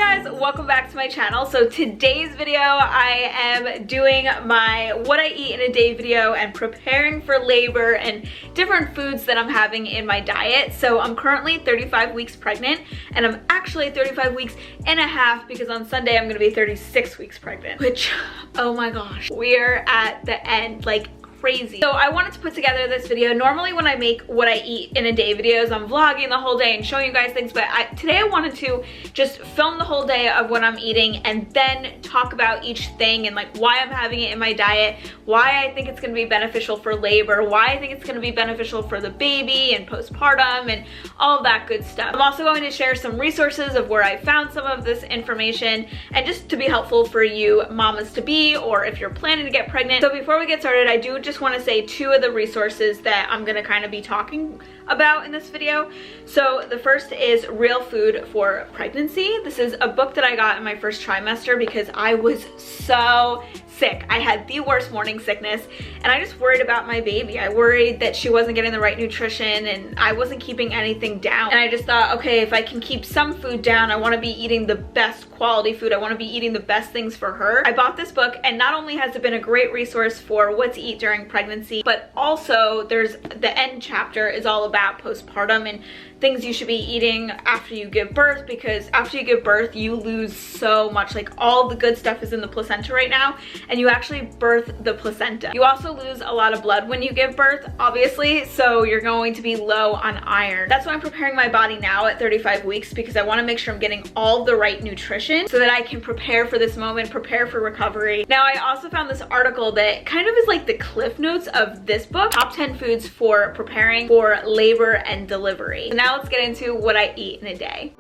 guys, welcome back to my channel. So today's video I am doing my what I eat in a day video and preparing for labor and different foods that I'm having in my diet. So I'm currently 35 weeks pregnant and I'm actually 35 weeks and a half because on Sunday I'm gonna be 36 weeks pregnant, which, oh my gosh, we're at the end, like crazy. So I wanted to put together this video. Normally when I make what I eat in a day videos, I'm vlogging the whole day and showing you guys things, but today I wanted to just film the whole day of what I'm eating and then talk about each thing and like why I'm having it in my diet, why I think it's gonna be beneficial for labor, why I think it's gonna be beneficial for the baby and postpartum and all of that good stuff. I'm also going to share some resources of where I found some of this information and just to be helpful for you mamas to be, or if you're planning to get pregnant. So before we get started, I do just want to say two of the resources that I'm going to kind of be talking about in this video. So the first is Real Food for Pregnancy. This is a book that I got in my first trimester because I was so sick. I had the worst morning sickness and I just worried about my baby. I worried that she wasn't getting the right nutrition and I wasn't keeping anything down. And I just thought, okay, if I can keep some food down, I want to be eating the best quality food. I want to be eating the best things for her. I bought this book and not only has it been a great resource for what to eat during pregnancy, but also there's the end chapter is all about postpartum and things you should be eating after you give birth, because after you give birth you lose so much. Like all the good stuff is in the placenta right now and you actually birth the placenta. You also lose a lot of blood when you give birth, obviously, so you're going to be low on iron. That's why I'm preparing my body now at 35 weeks, because I want to make sure I'm getting all the right nutrition so that I can prepare for this moment, prepare for recovery. Now I also found this article that kind of is like the cliff notes of this book, top 10 foods for preparing for labor and delivery. So now let's get into what I eat in a day.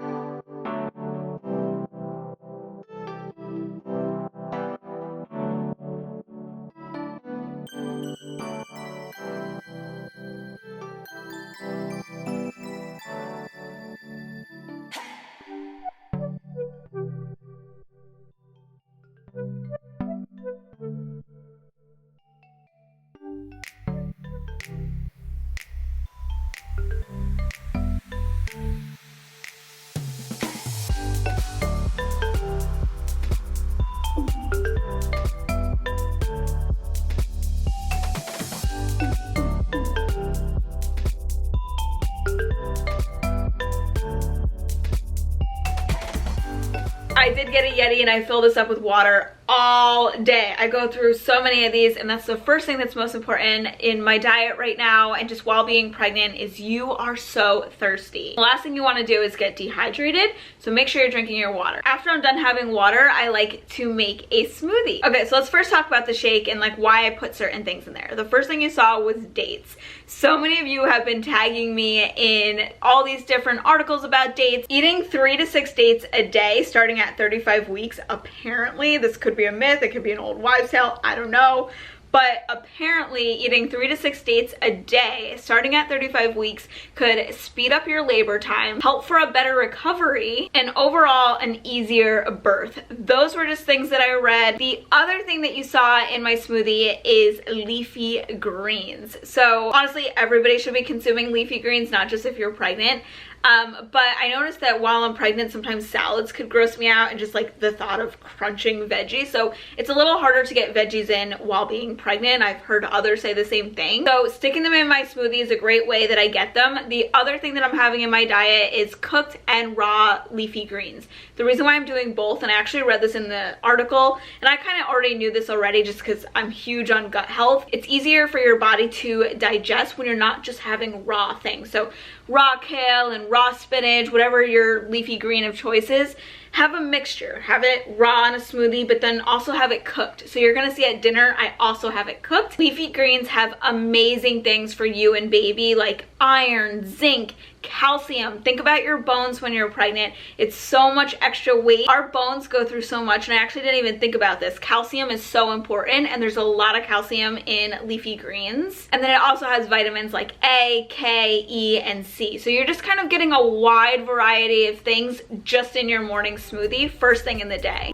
I did get a Yeti and I fill this up with water all day. I go through so many of these and that's the first thing that's most important in my diet right now and just while being pregnant is you are so thirsty. The last thing you want to do is get dehydrated, so make sure you're drinking your water. After I'm done having water, I like to make a smoothie. Okay, so let's first talk about the shake and like why I put certain things in there. The first thing you saw was dates. So many of you have been tagging me in all these different articles about dates. Eating 3 to 6 dates a day starting at 35 weeks, apparently, this could be a myth, it could be an old wives' tale, I don't know. But apparently eating 3 to 6 dates a day starting at 35 weeks could speed up your labor time, help for a better recovery, and overall an easier birth. Those were just things that I read. The other thing that you saw in my smoothie is leafy greens. So honestly, everybody should be consuming leafy greens, not just if you're pregnant. But I noticed that while I'm pregnant, sometimes salads could gross me out and just like the thought of crunching veggies. So it's a little harder to get veggies in while being pregnant. I've heard others say the same thing. So sticking them in my smoothie is a great way that I get them. The other thing that I'm having in my diet is cooked and raw leafy greens. The reason why I'm doing both, and I actually read this in the article, and I kind of already knew this already just because I'm huge on gut health. It's easier for your body to digest when you're not just having raw things. So raw kale and raw spinach, whatever your leafy green of choice is, have a mixture. Have it raw in a smoothie, but then also have it cooked. So you're gonna see at dinner, I also have it cooked. Leafy greens have amazing things for you and baby, like iron, zinc, calcium. Think about your bones when you're pregnant. It's so much extra weight. Our bones go through so much, and I actually didn't even think about this. Calcium is so important, and there's a lot of calcium in leafy greens. And then it also has vitamins like A, K, E, and C. So you're just kind of getting a wide variety of things just in your morning smoothie first thing in the day.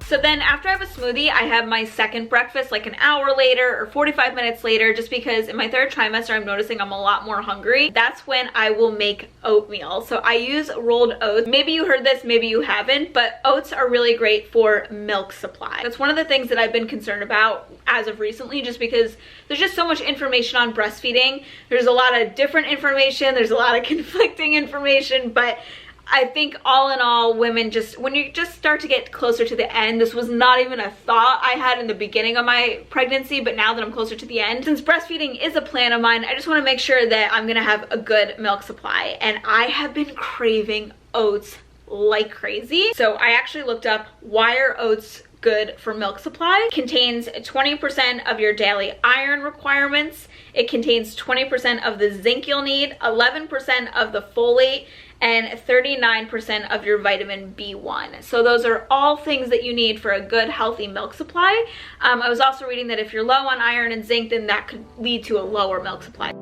So then after I have a smoothie, I have my second breakfast like an hour later or 45 minutes later, just because in my third trimester, I'm noticing I'm a lot more hungry. That's when I will make oatmeal. So I use rolled oats. Maybe you heard this, maybe you haven't, but oats are really great for milk supply. That's one of the things that I've been concerned about as of recently, just because there's just so much information on breastfeeding. There's a lot of different information. There's a lot of conflicting information, but I think all in all, women just, when you just start to get closer to the end, this was not even a thought I had in the beginning of my pregnancy, but now that I'm closer to the end, since breastfeeding is a plan of mine, I just want to make sure that I'm going to have a good milk supply. And I have been craving oats like crazy. So I actually looked up, why are oats good for milk supply? It contains 20% of your daily iron requirements. It contains 20% of the zinc you'll need, 11% of the folate, and 39% of your vitamin B1. So those are all things that you need for a good, healthy milk supply. I was also reading that if you're low on iron and zinc, then that could lead to a lower milk supply.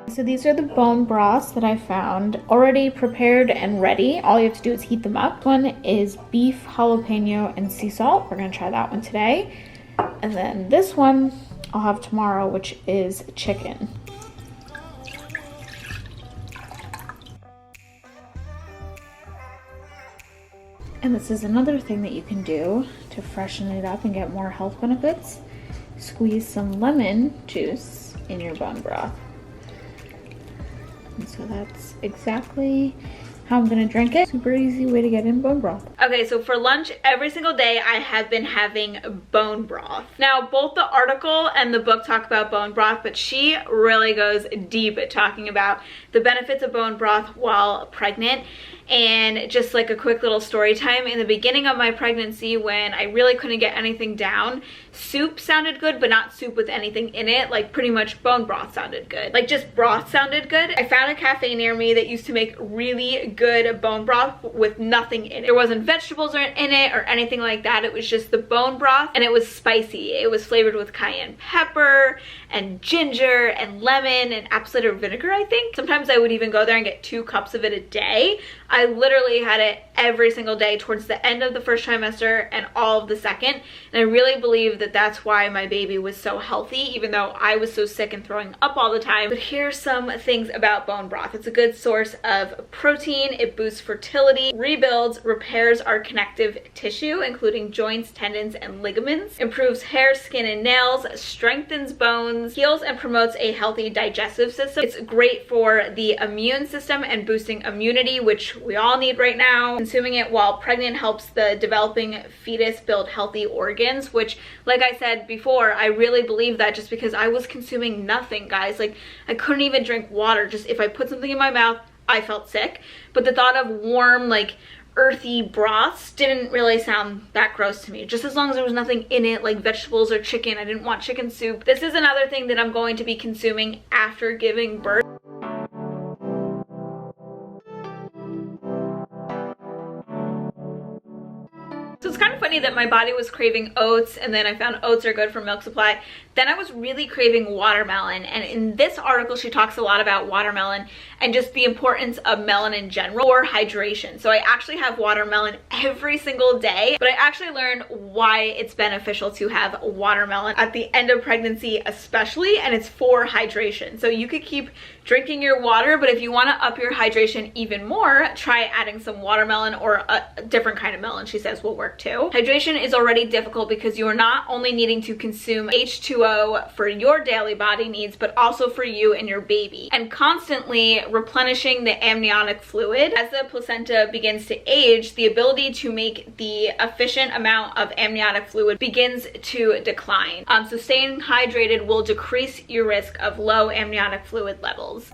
So these are the bone broths that I found already prepared and ready. All you have to do is heat them up. One is beef, jalapeno, and sea salt. We're gonna try that one today. And then this one I'll have tomorrow, which is chicken. And this is another thing that you can do to freshen it up and get more health benefits. Squeeze some lemon juice in your bone broth. And so that's exactly how I'm gonna drink it. Super easy way to get in bone broth. Okay, so for lunch every single day I have been having bone broth. Now both the article and the book talk about bone broth, but she really goes deep at talking about the benefits of bone broth while pregnant. And just like a quick little story time, in the beginning of my pregnancy when I really couldn't get anything down, soup sounded good, but not soup with anything in it. Like pretty much bone broth sounded good. Like just broth sounded good. I found a cafe near me that used to make really good bone broth with nothing in it. There wasn't vegetables in it or anything like that. It was just the bone broth, and it was spicy. It was flavored with cayenne pepper and ginger and lemon and apple cider vinegar, I think. Sometimes I would even go there and get 2 cups of it a day. I literally had it every single day towards the end of the first trimester and all of the second. And I really believe that that's why my baby was so healthy, even though I was so sick and throwing up all the time. But here's some things about bone broth. It's a good source of protein. It boosts fertility, rebuilds, repairs our connective tissue, including joints, tendons, and ligaments, improves hair, skin, and nails, strengthens bones, heals and promotes a healthy digestive system. It's great for the immune system and boosting immunity, which we all need right now. Consuming it while pregnant helps the developing fetus build healthy organs, which, like I said before, I really believe that just because I was consuming nothing, guys. Like I couldn't even drink water. Just if I put something in my mouth, I felt sick. But the thought of warm, like earthy broths didn't really sound that gross to me. Just as long as there was nothing in it like vegetables or chicken. I didn't want chicken soup. This is another thing that I'm going to be consuming after giving birth. So it's kind of funny that my body was craving oats, and then I found oats are good for milk supply. Then I was really craving watermelon, and in this article she talks a lot about watermelon and just the importance of melon in general for hydration. So I actually have watermelon every single day, but I actually learned why it's beneficial to have watermelon at the end of pregnancy especially, and it's for hydration. So you could keep drinking your water, but if you want to up your hydration even more, try adding some watermelon, or a different kind of melon, she says, will work too. Hydration is already difficult because you are not only needing to consume H2O for your daily body needs, but also for you and your baby, and constantly replenishing the amniotic fluid. As the placenta begins to age, the ability to make the efficient amount of amniotic fluid begins to decline. So staying hydrated will decrease your risk of low amniotic fluid levels.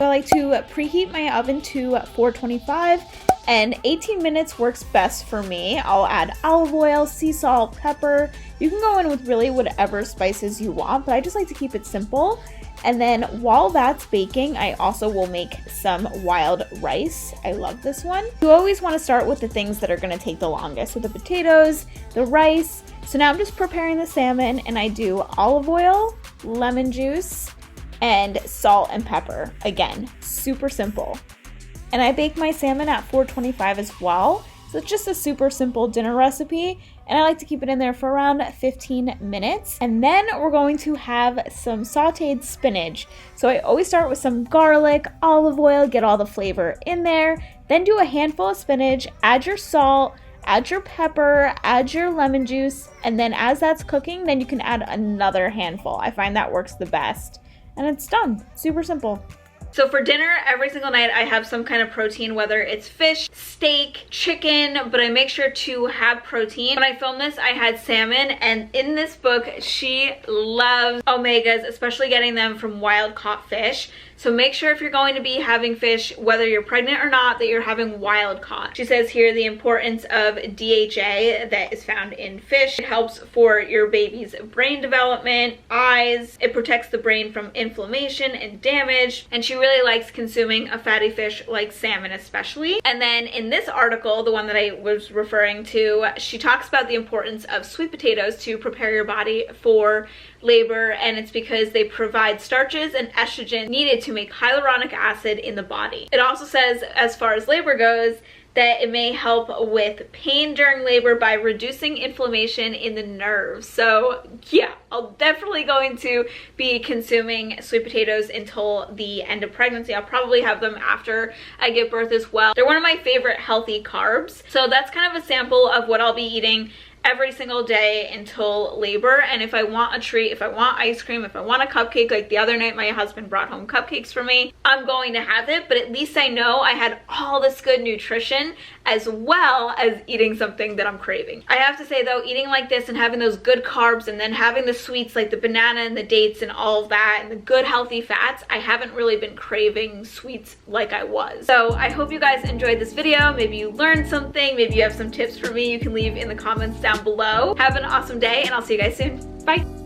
I like to preheat my oven to 425, and 18 minutes works best for me. I'll add olive oil, sea salt, pepper. You can go in with really whatever spices you want, but I just like to keep it simple. And then while that's baking, I also will make some wild rice. I love this one. You always want to start with the things that are going to take the longest. So the potatoes, the rice, So now I'm just preparing the salmon, and I do olive oil, lemon juice, and salt and pepper. Again, super simple. And I bake my salmon at 425 as well. So it's just a super simple dinner recipe, and I like to keep it in there for around 15 minutes. And then we're going to have some sauteed spinach. So I always start with some garlic, olive oil, get all the flavor in there, then do a handful of spinach, add your salt, add your pepper, add your lemon juice, and then as that's cooking, then you can add another handful. I find that works the best. And it's done. Super simple. So for dinner, every single night I have some kind of protein, whether it's fish, steak, chicken, but I make sure to have protein. When I filmed this, I had salmon, and in this book, she loves omegas, especially getting them from wild caught fish. So make sure if you're going to be having fish, whether you're pregnant or not, that you're having wild caught. She says here the importance of DHA that is found in fish. It helps for your baby's brain development, eyes. It protects the brain from inflammation and damage. And she really likes consuming a fatty fish like salmon especially. And then in this article, the one that I was referring to, she talks about the importance of sweet potatoes to prepare your body for labor, and it's because they provide starches and estrogen needed to make hyaluronic acid in the body. It also says, as far as labor goes, that it may help with pain during labor by reducing inflammation in the nerves. So yeah, I'll definitely going to be consuming sweet potatoes until the end of pregnancy. I'll probably have them after I give birth as well. They're one of my favorite healthy carbs. So that's kind of a sample of what I'll be eating every single day until labor. And if I want a treat, if I want ice cream, if I want a cupcake, like the other night my husband brought home cupcakes for me, I'm going to have it, but at least I know I had all this good nutrition as well as eating something that I'm craving. I have to say though, eating like this and having those good carbs and then having the sweets like the banana and the dates and all of that and the good healthy fats, I haven't really been craving sweets like I was. So I hope you guys enjoyed this video. Maybe you learned something, maybe you have some tips for me, you can leave in the comments down below. Have an awesome day, and I'll see you guys soon. Bye.